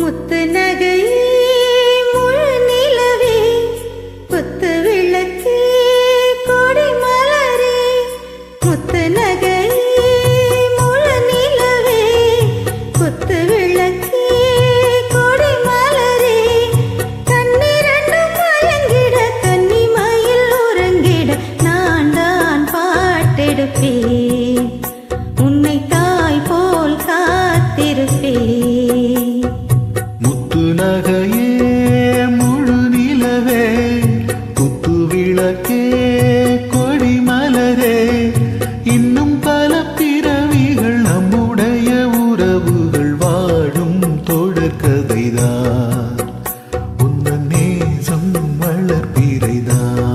முத்து நகை முழு நிலவே குத்து விளக்கு கொடி மலரே முத்து நகை முழு நிலவே குத்து விளக்கு கொடி மலரே கண்ணிரண்டும் மயங்கிட கன்னி மயில் உறங்கிட நான் தான் பாட்டெடுப்பேன் உன்னை தாய் போல் காத்திருப்பேன் நகையே முழு நிலவே குத்து விளக்கே கொடி மலரே இன்னும் பல பிறவிகள் நம்முடைய உறவுகள் வாழும் தொடர்கதைதான் உந்தன் நேசம் வளர்ப்பிறைதான்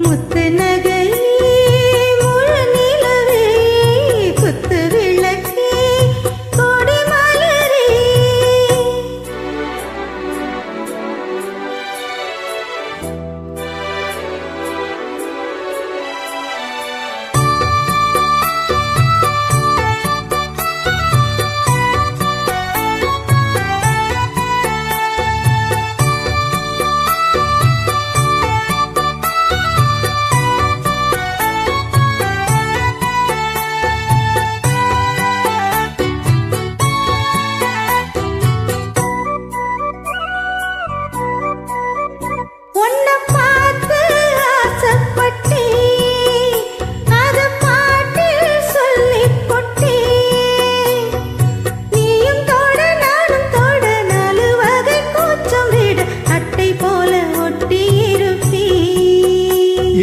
முத்து நகை முழு நிலவே குத்து விளக்கே கொடி மலரே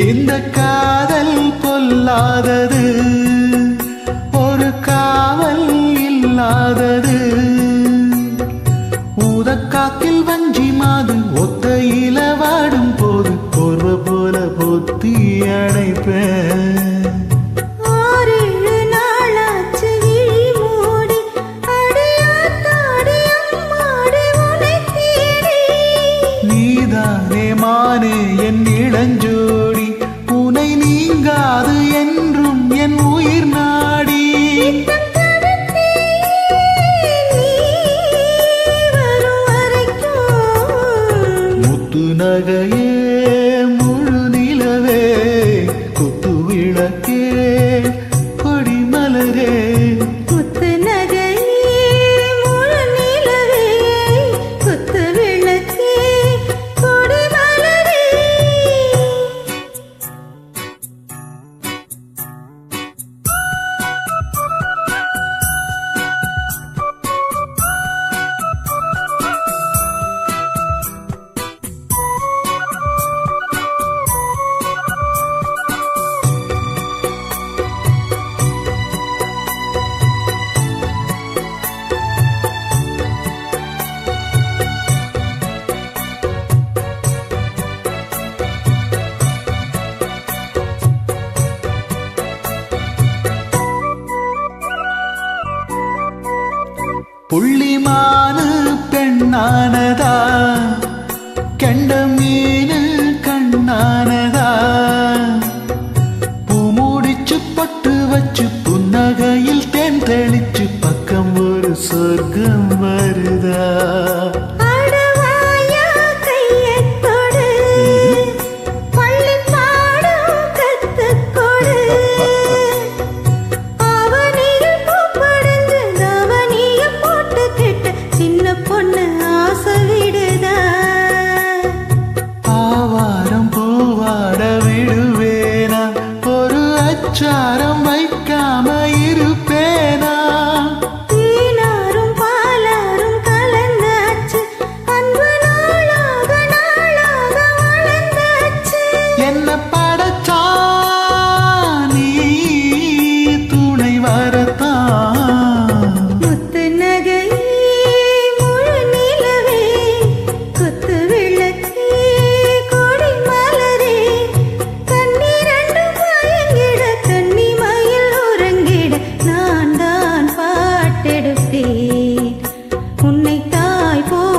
இந்த காதல் பொல்லாதது ஒரு காவல் இல்லாதது ஊதக்காத்தில் வஞ்சி மாது ஒத்தையில வாடும் போது போர்வ போல பொத்தி அணைப்பேன் நீதானே மானே என் இளஞ்சோடி உனை நீங்காது என்றும் என் உயிர் நாடி முத்து நகையே முழு நிலவே குத்து விளக்கே கொடி மலரே முத்து நகை முழு நிலவே குத்து விளக்கே கொடி மலரே புள்ளிமானு பெண்ணானதா கெண்ட மீனு கண்ணானதா பூமுடிச்சு பட்டு வச்சு புன்னகையில் தேன் தெளிச்சு பக்கம் ஒரு சொர்க்கம் வருதா சாரம் வைக்காம இருப்பேனா தீனாரும் பாலாரும் கலந்தாச்சு அன்பு நாளாக நாளாக வளர்ந்தாச்சு என்ன படைச்சா நீ துணை வரத்தான் முத்து நகை முழு நிலவே குத்து விளக்கே கொடி மலரே கண்ணிரண்டும் மயங்கிட கன்னி மயில் உறங்கிட நான் தான் போ